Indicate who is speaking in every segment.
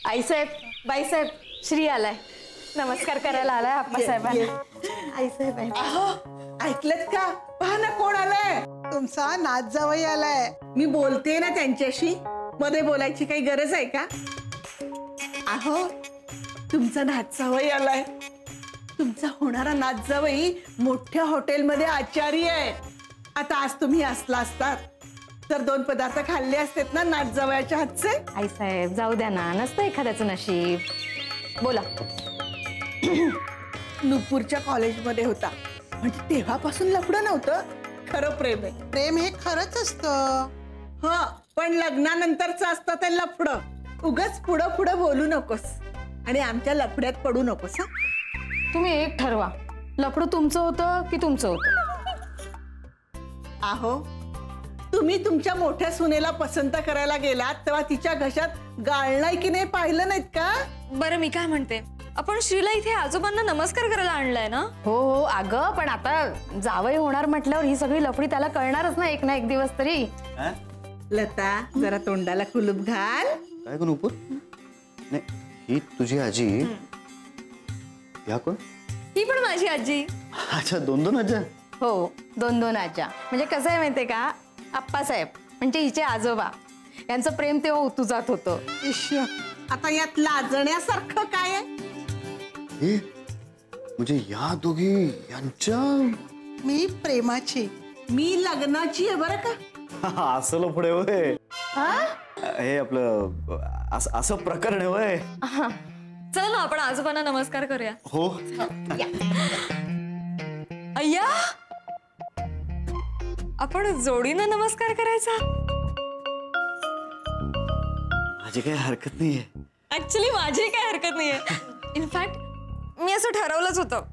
Speaker 1: आईसाहेब, बाईसाहेब, श्री आलाय. नमस्कार करायला आलाय आप्पासाहेबांना. आईसाहेब
Speaker 2: ऐकलत का? पहा ना कोण आलाय.
Speaker 3: तुमचा नात जावई आलाय.
Speaker 2: मी बोलते ना त्यांच्याशी, मध्ये बोलायची काही गरज आहे का? अहो तुमचा नात जावई आलाय. तुमचा होणारा नात जावई मोठ्या हॉटेलमध्ये आचारी आहे. आता आज तुम्ही असला असतात तर 2 पदार्थ खाल्ले असतेत ना नात जावयाच्या हातचे.
Speaker 1: आईसाहेब जाऊ द्या ना, नसतं एखाद्याचं नशीब. बोला.
Speaker 2: नुपूरच्या कॉलेजमध्ये होता म्हणजे तेव्हापासून लफडं नव्हतं. खरं प्रेम आहे.
Speaker 3: प्रेम हे खरंच असतं.
Speaker 2: हा, पण लग्नानंतरच असतं ते लफडं. उगाच पुढं पुढं बोलू नकोस आणि आमच्या लफड्यात पडू नकोस. हा,
Speaker 1: तुम्ही एक ठरवा, लफडं तुमचं होतं की तुमचं होतं.
Speaker 2: आहो तुम्ही तुमच्या मोठ्या सुनेला पसंत करायला गेलात तेव्हा तिच्या घशात गाळलाय की नाही पाहिलं नाहीत का?
Speaker 4: बरं मी काय म्हणते, आपण श्रीला इथे आजोबांना नमस्कार करायला आणलाय ना?
Speaker 1: हो हो अगं, पण आता जावई होणार म्हटल्यावर ही सगळी लफडी त्याला कळणारच ना एक ना एक दिवस तरी.
Speaker 2: लता जरा तोंडाला कुलूप घाल.
Speaker 5: काय करू नुपूर? नाही ही तुझी आजी. या कोण?
Speaker 4: ही पण माझी आजी.
Speaker 5: अच्छा, 2 आज्या.
Speaker 1: हो, 2 आज्या. म्हणजे कसं आहे माहितीये का, आप्पासाहेब म्हणजे हिचे आजोबा, यांचं प्रेम तेव्हा उतू जात होतं.
Speaker 2: आता यात लाजण्यासारखं काय आहे?
Speaker 5: म्हणजे या दोघी यांच्या.
Speaker 3: मी प्रेमाची.
Speaker 2: मी लग्नाची आहे बरं का.
Speaker 5: असलं पुढे वय हे आपलं असं प्रकरण आहे वय.
Speaker 4: चला ना आपण आजोबांना नमस्कार करूया.
Speaker 5: हो.
Speaker 4: अय्या, आपण जोडीनं नमस्कार करायचा.
Speaker 5: माझी काही हरकत नाहीये.
Speaker 4: ऍक्च्युली माझी काही हरकत नाहीये. इनफॅक्ट मी असं ठरवलंच होतं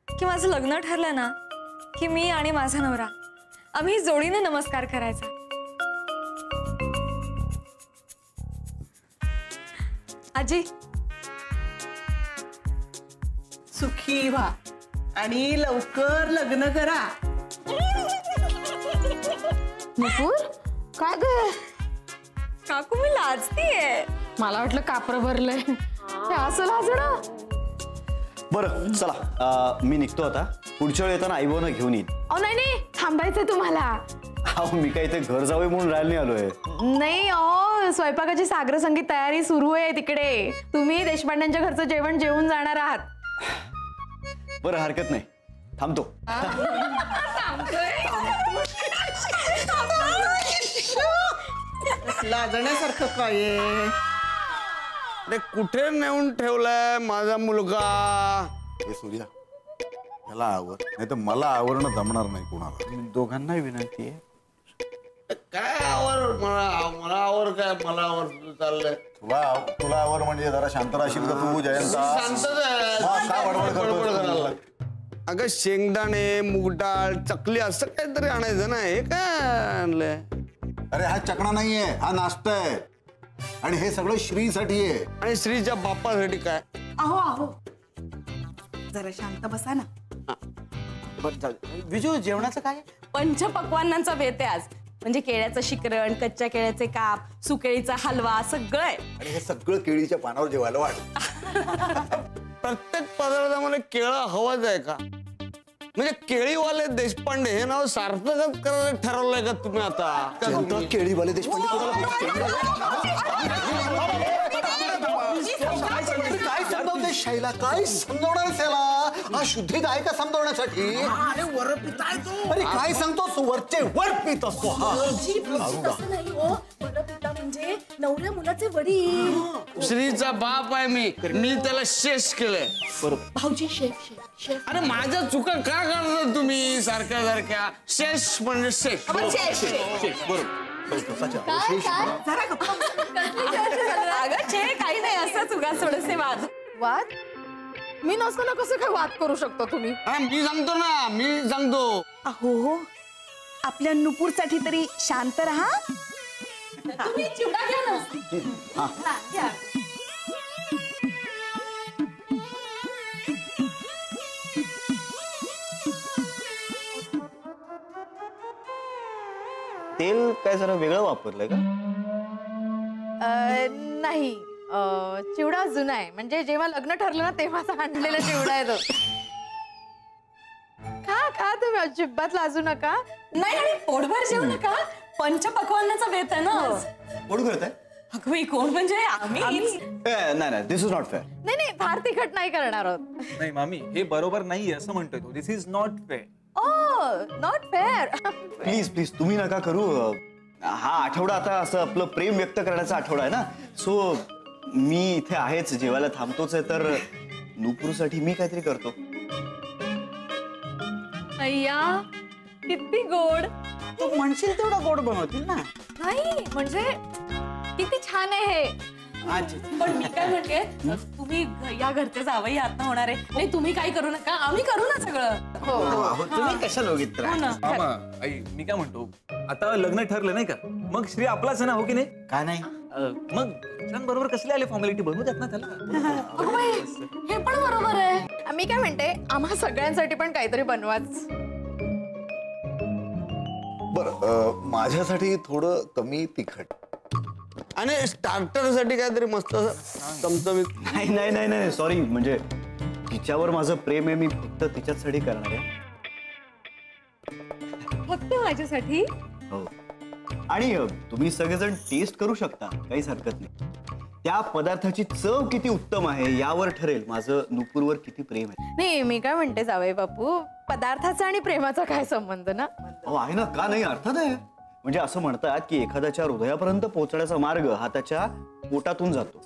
Speaker 4: की माझं लग्न ठरलं ना की मी आणि माझा नवरा आम्ही जोडीने नमस्कार करायचा. आजी,
Speaker 2: सुखी व्हा आणि लवकर लग्न करा.
Speaker 1: नुपूर काय ग?
Speaker 4: काकू मी लाजतीये.
Speaker 1: मला वाटलं कापरं भरलंय. हे असं लाजणं.
Speaker 5: बरं चला, मी निघतो आता. पुढच्या वेळी येताना आईबाना घेऊन येईन.
Speaker 1: नाही नाही, थांबायचंय तुम्हाला.
Speaker 5: अहो मी काय इथे घर जावे म्हणून राहायला नाही आलोय.
Speaker 1: नाही अहो, स्वयंपाकाची सागर संगीत तयारी सुरू आहे तिकडे. तुम्ही देशपांड्यांच्या घरचं जेवण जेवून जाणार आहात.
Speaker 5: बरं हरकत नाही, थांबतो.
Speaker 2: लाजण्यासारखं काय आहे?
Speaker 6: अरे कुठे नेऊन ठेवलाय माझा मुलगा?
Speaker 7: हे सूर्या, त्याला आवर नाही तर मला आवरणं जमणार नाही कोणाला.
Speaker 5: दोघांनाही विनंती आहे.
Speaker 6: काय आवर? मला आवर काय? मला आवर तुझं चाललंय.
Speaker 7: तुला आवर म्हणजे जरा शांत राहशील का तू जयंता?
Speaker 6: शांतच
Speaker 7: बडबड.
Speaker 6: अगं शेंगदाणे, मूग डाळ, चकली असं काहीतरी आणायचं ना. हे काय आणलंय?
Speaker 7: अरे हा चकणा नाहीये, हा नाश्ता आहे आणि हे सगळं श्रीसाठी आहे.
Speaker 6: आणि श्रीच्या बाप्पासाठी काय?
Speaker 2: अहो जरा शांत बसा ना.
Speaker 5: विजू, जेवणाचं काय?
Speaker 8: पंचपक्वान्नांचा बेत आहे आज. म्हणजे केळ्याचं शिकरण, कच्च्या केळ्याचे काप, सुकेळीचा हलवा सगळं आहे.
Speaker 7: आणि हे सगळं केळीच्या पानावर जेवायला वाढ.
Speaker 6: प्रत्येक पदार्थामध्ये केळं हवंच आहे का? म्हणजे केळीवाले देशपांडे हे नाव सार्थकच करायला ठरवलंय का तुम्ही आता?
Speaker 7: केळीवाले देशपांडे काय समजावते शैला? काय समजवणार त्याला? हा शुद्धीत आहे का समजवण्यासाठी? अरे काय सांगतोस? वरचे वर पित असतो हा.
Speaker 8: म्हणजे नवऱ्या मुलाचे वडील.
Speaker 6: श्रीचा बाप आहे मी त्याला शेष केलंय.
Speaker 8: भाऊजी शेफ.
Speaker 6: अरे माझ्या चुका का करता तुम्ही सारख्या सारख्या? शेष म्हणजे शेष.
Speaker 8: काही नाही, असंच उगाच थोडेसे वाद.
Speaker 1: वाद? मी नसताना कसं काय वाद करू शकतो तुम्ही?
Speaker 6: मी सांगतो.
Speaker 2: अहो आपल्या नुपूरसाठी तरी शांत राहा.
Speaker 8: तुम्ही चिवडा घ्या ना.
Speaker 5: तेल काय जरा वेगळं वापरलंय का?
Speaker 1: नाही, चिवडा जुना आहे, म्हणजे जेव्हा लग्न ठरलं ना तेव्हाचा आणलेला चिवडा आहे तो. खा तुम्ही, अजिबात लाजू नका.
Speaker 8: नाही आणि पोटभर जेवू नका, पंचपक्वान्नाचा बेत आहे ना आज.
Speaker 7: कोण करत आहे?
Speaker 8: अगं बाई, कोण म्हणजे आम्ही.
Speaker 7: नाही, दिस इज नॉट फेअर.
Speaker 1: नाही फार तिखट नाही करणार आहोत.
Speaker 9: नाही मामी, हे बरोबर नाहीये असं म्हणतोय तो. This is not fair.
Speaker 1: Not fair.
Speaker 5: Please तुम्ही नका करू. हा आठवडा आता असं आपलं प्रेम व्यक्त करण्याचा आठवडा आहे ना, सो मी इथे आहेच, जेवायला थांबतोच आहे, तर नुपूरसाठी मी काहीतरी करतो.
Speaker 4: अय्या किती गोड.
Speaker 6: तू म्हणशील तेवढा गोड बनवतील ना.
Speaker 4: नाही म्हणजे किती छान आहे हे.
Speaker 8: पण मी काय म्हणते, तुम्ही या घरचे जावई आता होणार आहे. नाही तुम्ही काही करू नका, आम्ही करू ना सगळं.
Speaker 6: तुम्ही कशाला उगीत
Speaker 8: हो ना.
Speaker 9: मामा, आई मी काय म्हणतो, आता लग्न ठरलं नाही का, मग श्री आपलाच आहे ना, हो की नाही?
Speaker 6: काय नाही.
Speaker 9: मग छान बरोबर कसले आले, फॉर्मॅलिटी बनवू द्यात ना त्याला.
Speaker 8: अगं बाई, हे पण बरोबर आहे.
Speaker 1: मी काय म्हणते, आम्हा सगळ्यांसाठी पण काहीतरी बनवाच.
Speaker 7: बर, माझ्यासाठी थोडं कमी तिखट.
Speaker 6: आणि स्टार्टर साठी काहीतरी मस्त चमचमीत.
Speaker 5: नाही सॉरी, म्हणजे तिच्यावर माझं प्रेम आहे, मी फक्त तिच्यासाठी करणार आहे.
Speaker 4: फक्त माझ्यासाठी.
Speaker 5: हो, आणि तुम्ही सगळेजण टेस्ट करू शकता, काहीच हरकत नाही. त्या पदार्थाची चव किती उत्तम आहे यावर ठरेल माझं नुपूरवर किती प्रेम आहे.
Speaker 1: नाही मी काय म्हणते जावई बापू, पदार्थाचा आणि प्रेमाचा काय संबंध ना.
Speaker 5: आहे ना, का नाही, अर्थात आहे. म्हणजे असं म्हणतात की एखाद्याच्या हृदयापर्यंत पोहोचण्याचा मार्ग हा त्याच्या पोटातून जातो.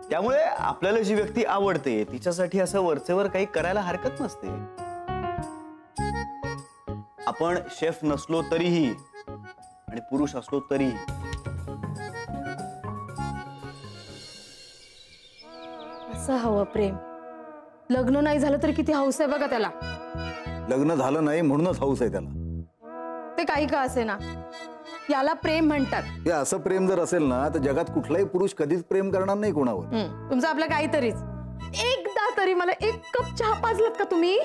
Speaker 5: त्यामुळे आपल्याला जी व्यक्ती आवडते तिच्यासाठी असं वरचेवर काही करायला हरकत नसते. आपण शेफ नसलो तरीही आणि पुरुष असलो तरीही.
Speaker 1: असं हवं प्रेम. लग्न नाही झालं तर किती हौस आहे बघा त्याला.
Speaker 7: लग्न झालं नाही म्हणूनच हौस आहे त्याला.
Speaker 1: ते काही का असे ना, याला प्रेम म्हणतात.
Speaker 7: हे असं प्रेम जर असेल ना, तर जगात कुठलाही पुरुष कधीच प्रेम करणार नाही कोणावर.
Speaker 1: तुमचं आपलं काहीतरीच. एकदा तरी मला एक कप चहा पाजलात का तुम्ही?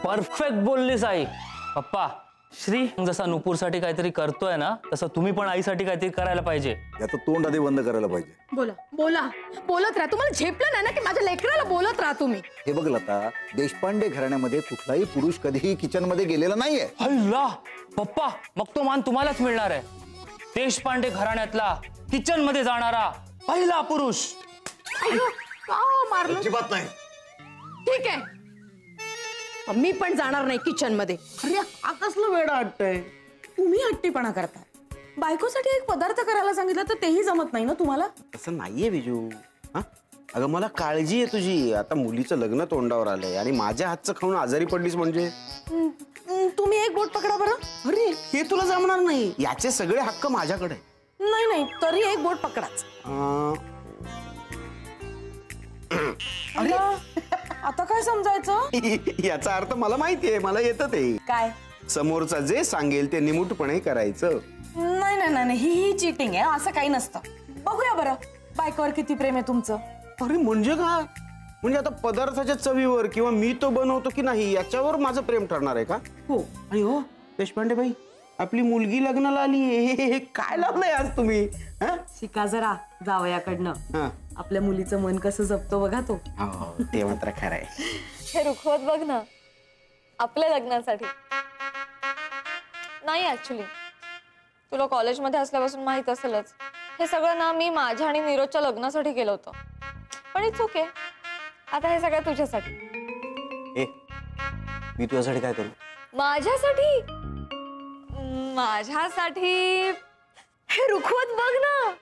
Speaker 10: परफेक्ट बोललीस आई. पप्पा, श्री जसा नुपूरसाठी काहीतरी करतोय ना, तसं तुम्ही पण आईसाठी काहीतरी करायला पाहिजे.
Speaker 7: याचं तोंड आधी बंद करायला पाहिजे.
Speaker 1: बोला बोलत राहा. तुम्हाला झेपलं नाही ना की माझ्या लेकराला बोलत राहा तुम्ही.
Speaker 7: हे बघ लता, देशपांडे घराण्यामध्ये कुठलाही पुरुष कधीही किचन मध्ये गेलेला नाहीये.
Speaker 10: अल्ला पप्पा, मग तो मान तुम्हालाच मिळणार आहे. देशपांडे घराण्यातला किचन मध्ये जाणारा पहिला पुरुष.
Speaker 1: मारलं.
Speaker 7: अजिबात नाही.
Speaker 1: ठीक आहे, मी पण जाणार नाही किचन मध्ये.
Speaker 2: अरे हा कसलं वेळ वाटतंय.
Speaker 8: तुम्ही हट्टीपणा करता. बायकोसाठी एक पदार्थ करायला सांगितलं तर तेही जमत नाही ना तुम्हाला.
Speaker 6: तसं नाहीये बिजू. हा, अगं मला काळजी आहे तुझी. आता मुलीचं लग्न तोंडावर आलंय आणि माझ्या हातचं खाऊन आजारी पडलीस म्हणजे.
Speaker 8: तुम्ही एक बोट पकडा बरं.
Speaker 6: अरे हे तुला जमणार नाही, याचे सगळे हक्क माझ्याकडे.
Speaker 8: नाही तरी एक बोट पकडाच. अरे आता काय समजायचं?
Speaker 6: याचा अर्थ मला माहितीये, मला येतं ते.
Speaker 8: काय?
Speaker 6: समोरचा जे सांगेल ते निमूटपणे करायचं.
Speaker 8: नाही ही चीटिंग आहे. असं काही नसतं. बघूया बरं बायकोवर किती प्रेम आहे तुमचं.
Speaker 6: अरे म्हणजे काय? म्हणजे आता पदार्थाच्या चवीवर किंवा मी तो बनवतो की नाही याच्यावर माझं प्रेम ठरणार आहे का?
Speaker 8: हो.
Speaker 6: आणि हो देशपांडे भाई, आपली मुलगी लग्नाला आली. काय लावलंय आज तुम्ही?
Speaker 8: शिका जरा जावयाकडनं. आपल्या मुलीचं मन कसं जपतो बघा तो.
Speaker 6: ते मात्र खरं आहे.
Speaker 4: हे रुखवत बघ ना, आपल्या लग्नासाठी नाही. ऍक्च्युली तुला कॉलेजमध्ये असल्यापासून माहित असेलच, हे सगळं ना मी माझ्या आणि नीरजच्या लग्नासाठी केलं होतं. पण इट्स ओके, आता हे सगळं तुझ्यासाठी.
Speaker 5: ए, मी तुझ्यासाठी काय करू?
Speaker 4: माझ्यासाठी हे रुखवत बघ ना.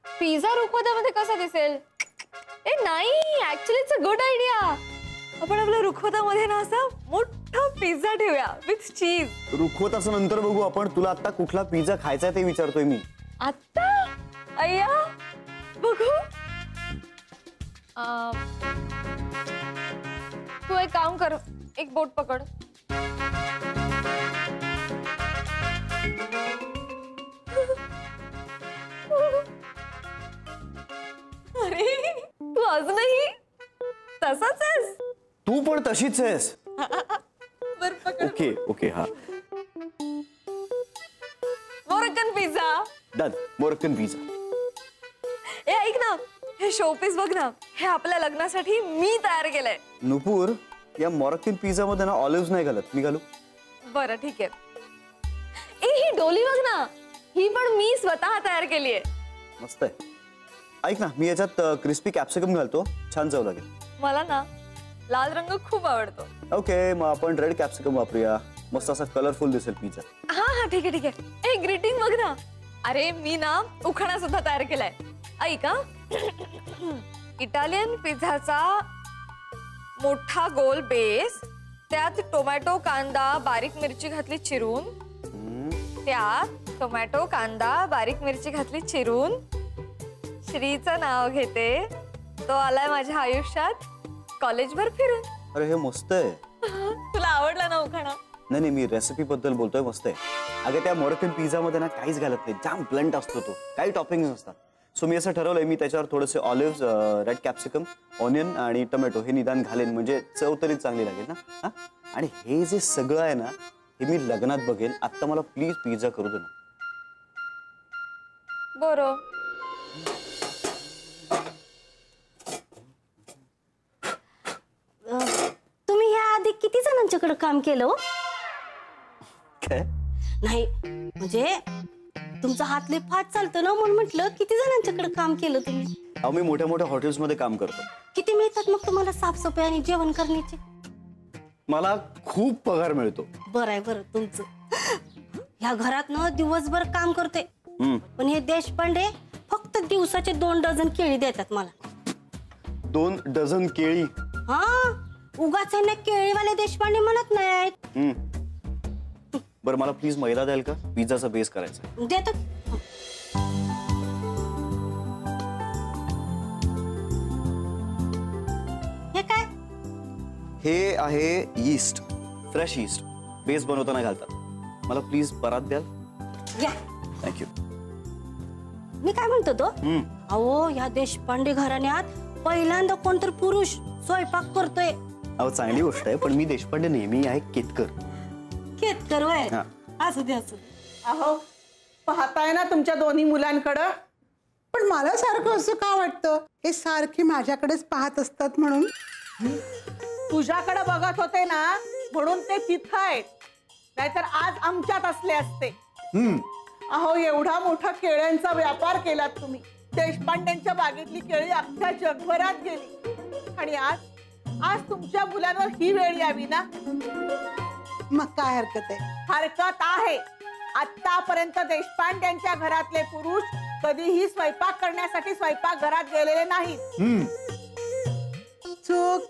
Speaker 4: पिझ्झा रुखवतामध्ये कसा दिसेल? ए नाही, actually it's a good idea. आपण आपल्या रुखवतामध्ये ना असा मोठा पिझ्झा ठेवूया विथ चीज.
Speaker 5: रुखवताचं नंतर बघू आपण. तुला आता कुठला पिझ्झा खायचा ते विचारतोय मी.
Speaker 4: आता अय्या बघू. तू एक काम कर, एक बोट पकड. अरे तू अजूनही तसाच आहेस.
Speaker 5: तू पण तशीच आहेस.
Speaker 4: बर पकड.
Speaker 5: ओके हा.
Speaker 4: Moroccan pizza.
Speaker 5: Done. Moroccan pizza.
Speaker 4: ए ऐक ना, हे शोपीस बघ ना, हे आपल्या लग्नासाठी मी तयार केलंय.
Speaker 5: नुपूर, या मोरक्कन पिझ्झा मध्ये ना ऑलिव्ह नाही घालत, मी घालू?
Speaker 4: बरं ठीक आहे. ए ही डोली बघ ना, ही पण मी स्वतः तयार केली आहे.
Speaker 5: मस्त आहे. ऐक ना, मी याच्यात क्रिस्पी कॅप्सिकम घालतो, छान चव लागेल.
Speaker 4: मला ना लाल रंग खूप आवडतो.
Speaker 5: ओके, मग आपण रेड कॅप्सिकम वापरूया, मस्त असा कलरफुल दिसेल पिझ्झा.
Speaker 4: हा हा ठीक आहे ठीक आहे. ए ग्रीटिंग बघ ना, अरे मी ना उखाणा सुद्धा तयार केलाय. ऐका, इटालियन पिझ्झाचा मोठा गोल बेस, त्यात टोमॅटो कांदा बारीक मिरची घातली चिरून, त्यात टोमॅटो कांदा बारीक मिरची घातली चिरून, श्रीचं नाव घेते, तो आलाय माझ्या आयुष्यात कॉलेजभर फिरून.
Speaker 5: अरे हे मस्त आहे.
Speaker 4: तुला आवडला ना उखाणा?
Speaker 5: नाही नाही, मी रेसिपी बद्दल बोलतोय, मस्त आहे. अगं त्या मोरक्कन पिझ्झा मध्ये ना काहीच घालत नाही, जाम ब्लंट असतो तो, काही टॉपिंग नसतात. सो मी असं ठरवलंय, मी त्याच्यावर थोडेसे ऑलिव्ह, रेड कॅप्सिकम, ऑनियन आणि टोमॅटो हे निदान घालेन, म्हणजे चव तरी चांगली लागेल ना. हा, आणि हे जे सगळं आहे ना, हे मी लग्नात बघेन. आता मला प्लीज पिझ्झा करू दे ना.
Speaker 4: बरं.
Speaker 11: तुम्ही ह्या आधी किती जणांच्याकडे काम केलं?
Speaker 5: काय
Speaker 11: नाही म्हणजे तुमचा हात लय फास्ट चालतो ना, म्हणून म्हटलं किती जणांच्याकडे काम केलं तुम्ही?
Speaker 5: अहो, मी मोठ्या मोठ्या हॉटेल्स मध्ये काम करतो.
Speaker 11: किती मिळतात मग तुम्हाला साफसफाई आणि जेवण करण्याचे?
Speaker 5: मला खूप पगार मिळतो.
Speaker 11: बरं आहे बरं तुमचं. ह्या घरात ना दिवसभर काम करते, पण हे देशपांडे फक्त दिवसाचे 2 डझन केळी देतात मला.
Speaker 5: 2 डझन केळी?
Speaker 11: हा, उगाच यांना केळीवाले देशपांडे म्हणत नाहीत.
Speaker 5: बरं, मला प्लीज मैदा द्याल का? पिझ्झाचा बेस करायचा.
Speaker 11: देतो. हे काय?
Speaker 5: हे आहे यीस्ट, फ्रेश यीस्ट, बेस बनवताना घालतात. मला प्लीज परात द्याल?
Speaker 11: या.
Speaker 5: थँक्यू.
Speaker 11: मी काय म्हणतो तो, अहो या देशपांडे घराण्यात पहिल्यांदा कोणतरी पुरुष स्वयंपाक करतोय.
Speaker 5: अहो, चांगली गोष्ट आहे, पण मी देशपांडे नेहमी आहे केतकर.
Speaker 11: केतकर वय? असू दे असू दे.
Speaker 2: अहो, पाहताय ना तुमच्या दोन्ही मुलांकडं.
Speaker 3: पण मला सारखं असं का वाटतं, हे सारखी माझ्याकडेच पाहत असतात म्हणून?
Speaker 2: तुझ्याकडे बघत होते ना, म्हणून ते तिथं आहेत, नाहीतर आज आमच्यात असले असते. अहो, एवढा मोठा केळ्यांचा व्यापार केलात तुम्ही. देशपांड्यांच्या बागेतली केळी अख्ख्या जगभरात गेली, आणि आज तुमच्या मुलांवर ही वेळ यावी ना.
Speaker 3: मग काय हरकत आहे?
Speaker 2: हरकत आहे. आतापर्यंत देशपांड्यांच्या घरातले पुरुष कधीही स्वयंपाक करण्यासाठी स्वयंपाक घरात गेलेले नाहीत.
Speaker 3: चूक.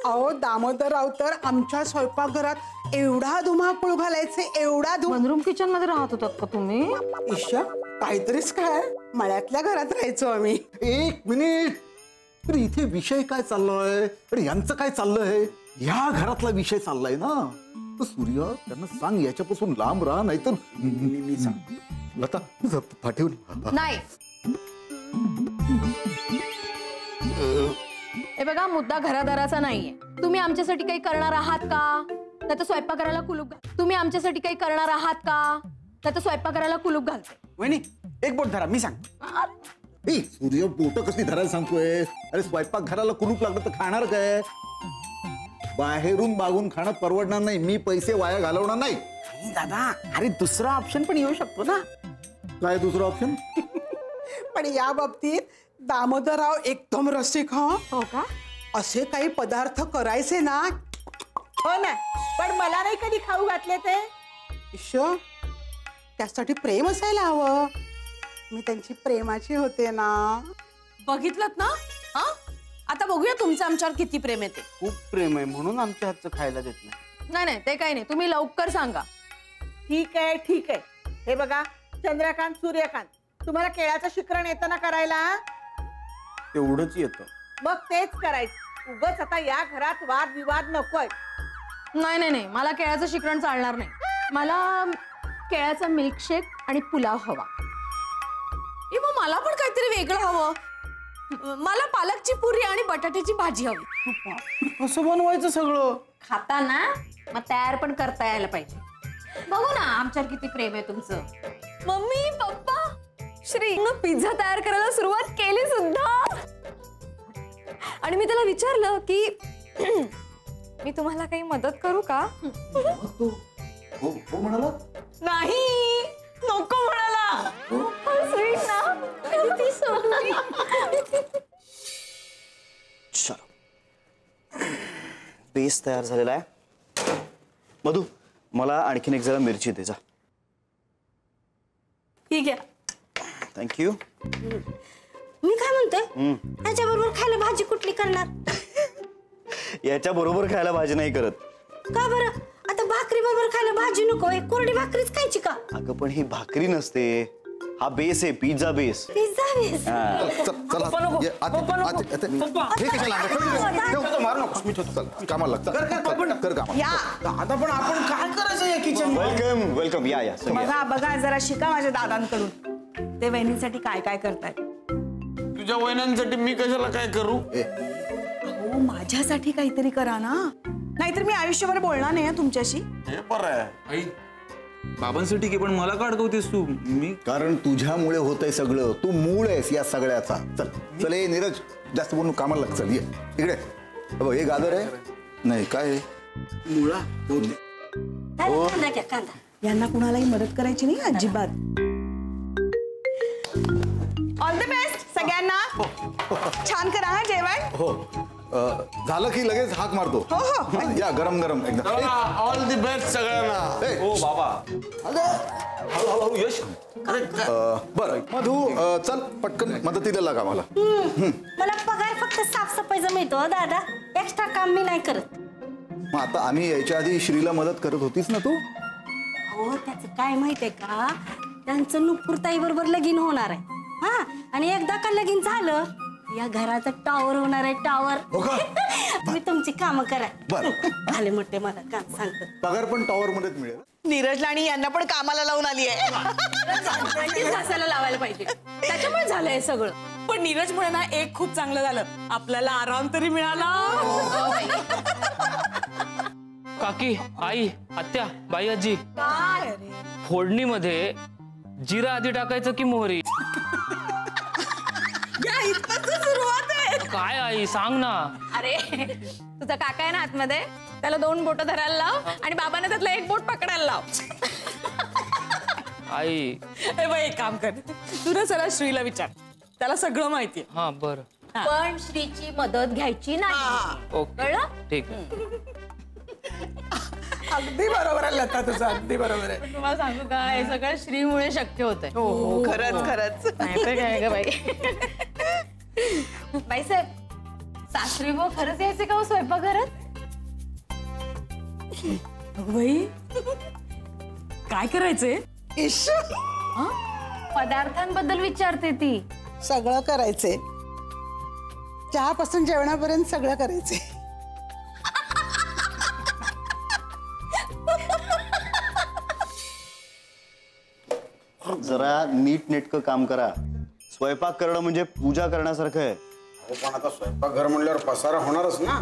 Speaker 3: अहो, दामोदरराव तर आमच्या स्वयंपाकघरात एवढा धुमाकूळ घालायचे, एवढा
Speaker 1: वनरूम किचन मध्ये राहत होतात का तुम्ही?
Speaker 3: ईशा, काहीतरीच काय, मळ्यातल्या घरात राहायचो आम्ही.
Speaker 7: 1 मिनिट. अरे इथे विषय काय चाललाय? अरे यांचं काय चाललंय? ह्या घरातला विषय चाललाय ना. तर सूर्य, त्यांना सांग याच्यापासून लांब राहा, नाहीतर मी सांग. लता पाठवून
Speaker 1: नाही. हे बघा, मुद्दा घरादाराचा नाहीये. तुम्ही आमच्यासाठी काही करणार आहात का? तर स्वयंपाक करायला कुलूप घाल. तुम्ही आमच्यासाठी काही करणार आहात का? तर स्वयंपाक करायला कुलूप घालते.
Speaker 5: वहिनी, एक बोट धरा, मी सांग.
Speaker 7: सूर्य, बोट कसली धरायला सांगतोय? अरे स्वयंपाक घराला कुलूप लागलं तर खाणार काय? बाहेरून मागून खाणं परवडणार नाही. मी पैसे वाया घालवणार नाही.
Speaker 5: दादा, अरे दुसरा ऑप्शन पण येऊ शकतो ना.
Speaker 7: काय दुसरा ऑप्शन?
Speaker 3: पण या बाबतीत दामोदरराव एकदम रसिक.
Speaker 1: हो का?
Speaker 3: असे काही पदार्थ करायचे ना.
Speaker 2: हो ना, पण मला नाही कधी खाऊ घातले ते.
Speaker 3: ईशा, त्यासाठी प्रेम असायला हवं. मी त्यांची प्रेमाची होते ना.
Speaker 8: बघितलं ना? हा, आता बघूया तुमचं आमच्यावर किती प्रेम येते.
Speaker 5: खूप प्रेम आहे, म्हणून आमच्या हातचं खायला देत नाही.
Speaker 1: नाही नाही, ते काही नाही, तुम्ही लवकर सांगा.
Speaker 2: ठीक आहे ठीक आहे. हे बघा चंद्रकांत, सूर्यकांत, तुम्हाला केळ्याचं शिकरण येतं ना करायला?
Speaker 5: तेवढंच येतं.
Speaker 2: मग तेच करायचं. उगाच आता या घरात वादविवाद नकोय.
Speaker 1: नाही नाही नाही, मला केळ्याचं शिकरण चालणार नाही. मला केळ्याचा मिल्कशेक आणि पुलाव हवा.
Speaker 8: मग मला पण काहीतरी वेगळं हवं. मला पालकची पुरी आणि बटाट्याची भाजी हवी.
Speaker 5: कसं बनवायचं सगळं?
Speaker 1: खाता ना, मग तयार पण करता यायला पाहिजे. बघू ना आमच्यावर किती प्रेम आहे तुमचं.
Speaker 8: मम्मी, पप्पा,
Speaker 4: श्री पिझ्झा तयार करायला सुरुवात केली सुद्धा. आणि मी त्याला विचारलं की मी तुम्हाला काही मदत करू का?
Speaker 7: हो म्हणाला.
Speaker 8: नाही नको म्हणाला.
Speaker 4: स्वीट ना.
Speaker 5: चलो बेस तयार झालेला आहे. मधू मला आणखीन एक जरा मिरची दे जा.
Speaker 11: ठीक आहे.
Speaker 5: थँक्यू.
Speaker 11: मी काय म्हणतोय त्याच्याबरोबर खायला भाजी कुठली करणार?
Speaker 5: याच्या बरोबर खायला भाजी नाही करत.
Speaker 11: का बरं? आता भाकरी बरोबर खायला भाजी नको, कोरडी भाकरीच खायची का?
Speaker 5: अगं पण ही भाकरी नसते, हा बेस आहे, पिझ्झा बेस.
Speaker 11: Pizza base.
Speaker 7: कामाला
Speaker 2: या
Speaker 3: आता पण आपण काय करायचं या किचन?
Speaker 5: Welcome welcome. या या
Speaker 2: बघा बघा जरा शिका माझ्या दादांकडून. ते वहिनींसाठी काय काय करतायत.
Speaker 6: तुझ्या वहिन्यांसाठी मी कशाला काय करू?
Speaker 2: हो माझ्यासाठी काहीतरी करा ना, नाहीतर मी आयुष्यभर बोलणार नाही तुमच्याशी.
Speaker 6: हे बरं आहे.
Speaker 9: आई बाबांसाठी की पण मला का अडकवतेस तू? मी
Speaker 7: कारण तुझ्यामुळे होतंय सगळं. तू मूळ आहेस या सगळ्याचा. चल चल ए नीरज, जास्त बोलून कामाला लाग. चल ये इकडे. बघ हे गाजर आहे. नाही काय मुळा.
Speaker 11: कांदा घ्या, कांदा.
Speaker 2: यांना कुणालाही मदत करायची नाही अजिबात. ऑल द बेस्ट सगळ्यांना. छान करा हा जेवण.
Speaker 7: हो झालं की लगेच हाक मारतो.
Speaker 2: हो हो
Speaker 7: या गरम गरम एकदम.
Speaker 6: ऑल दी बेस्ट सगळ्यांना.
Speaker 9: हो बाबा. हळूहळू यश.
Speaker 7: बरं मधू चल पटकन मदतीला लागा मला.
Speaker 11: मला पगार फक्त साफसफाईचा मिळतो दादा, एक्स्ट्रा काम मी नाही करत.
Speaker 7: मग आता आम्ही यायच्या आधी श्रीला मदत करत होतीस ना तू?
Speaker 11: हो त्याचं काय माहितीये का, त्यांचं नुपुरताई बरोबर लगीन होणार आहे. हा आणि एकदा का लगीन झालं या घराचं टॉवर होणार आहे. टॉवर. तुम्ही तुमची कामं करा.
Speaker 7: बरं
Speaker 11: आले मोठे मला काम सांगतो.
Speaker 7: पगार पण टॉवर मध्येच मिळेल.
Speaker 2: नीरजला आणि यांना पण कामाला लावून आली आहे.
Speaker 8: घासायला लावायला पाहिजे, त्याच्यामुळे झालंय सगळं. पण नीरज मुळे ना एक खूप चांगलं झालं, आपल्याला आराम तरी मिळाला.
Speaker 10: काकी, आई, आत्या, बाई, आजी, फोडणीमध्ये जिरा आधी टाकायचं की मोहरी?
Speaker 8: सुरुवात आहे.
Speaker 10: काय आई सांग ना.
Speaker 4: अरे तुझा काका आहे ना आतमध्ये, त्याला 2 बोटं धरायला लाव आणि बाबाने त्यातलं 1 बोट पकडायला लाव.
Speaker 10: आई
Speaker 8: ए बाई एक काम कर, तू ना चला श्रीला विचार, त्याला सगळं माहितीये.
Speaker 10: हा बर
Speaker 1: पण श्रीची मदत घ्यायची नाही.
Speaker 10: ओके
Speaker 1: कळलं?
Speaker 10: ठीक आहे.
Speaker 3: अगदी बरोबर आहे लता, तुझं अगदी बरोबर आहे.
Speaker 1: तुम्हाला सांगू का, हे सगळं श्रीमुळे शक्य होतंय.
Speaker 2: हो खरंच खरंच.
Speaker 1: नाहीतर काय ग बाई. बाईसाहेब, सासरी भाऊ खरंच यायचे का हो स्वयंपाकघरात?
Speaker 8: बाई काय करायचंय?
Speaker 1: पदार्थांबद्दल विचारते ती.
Speaker 3: सगळं करायचंय, चहापासून जेवणापर्यंत सगळं करायचंय.
Speaker 5: जरा नीट नेटकं काम करा. स्वयंपाक करणं म्हणजे पूजा करण्यासारखं आहे.
Speaker 6: पण आता स्वयंपाकघर म्हणल्यावर पसारा होणारच ना.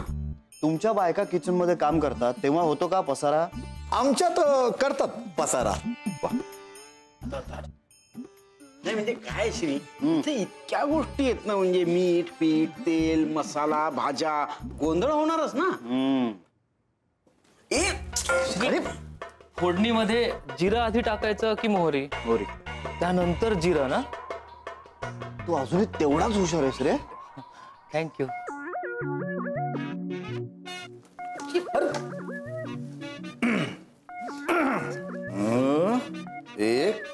Speaker 5: तुमच्या बायका किचन मध्ये काम करतात तेव्हा होतो का पसारा?
Speaker 7: आमच्यात करतात पसारा.
Speaker 12: नाही म्हणजे काय श्री, इथे इतक्या गोष्टी आहेत ना, म्हणजे मीठ पीठ तेल मसाला भाज्या, गोंधळ होणारच ना.
Speaker 10: श्री, फोडणीमध्ये जिरा आधी टाकायचं की मोहरी?
Speaker 5: मोहरी.
Speaker 10: त्यानंतर जिरा ना.
Speaker 5: तू अजूनही तेवढाच हुशार आहेस रे.
Speaker 10: थँक्यू.
Speaker 7: एक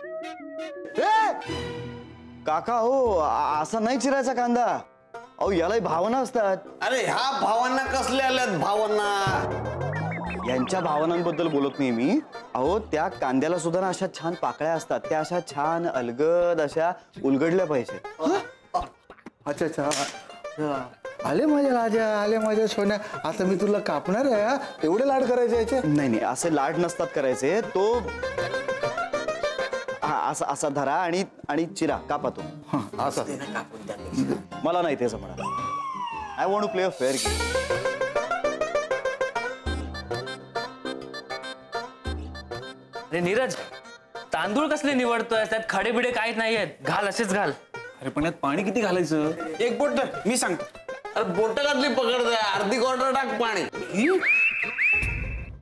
Speaker 5: काका हो, असा नाही चिरायचा कांदा. अहो यालाही भावना असतात.
Speaker 6: अरे ह्या भावांना कसले आल्यात भावांना?
Speaker 5: यांच्या भावनांबद्दल बोलत नाही मी. अहो त्या कांद्याला सुद्धा ना अशा छान पाकळ्या असतात, त्या अशा छान अलगद अशा उलगडल्या पाहिजे.
Speaker 7: अच्छा अच्छा. आले माझ्या राजा, आले माझ्या सोन्या. आता मी तुला कापणार आहे. एवढे लाड करायचे याचे?
Speaker 5: नाही नाही, असे लाड नसतात करायचे. तो असा असा धरा आणि आणि चिरा कापा तो.
Speaker 7: असं
Speaker 5: मला नाही ते जमणार. I want to play a fair game.
Speaker 10: अरे नीरज, तांदूळ कसले निवडतोय? त्यात खडे बिडे काहीच नाहीयेत. घाल, असेच घाल.
Speaker 9: अरे पण यात पाणी किती घालायचं?
Speaker 12: एक बोट धर, मी सांगतो.
Speaker 6: अरे बोटकातली पकडताय, अर्धी क्वार्टर टाक पाणी.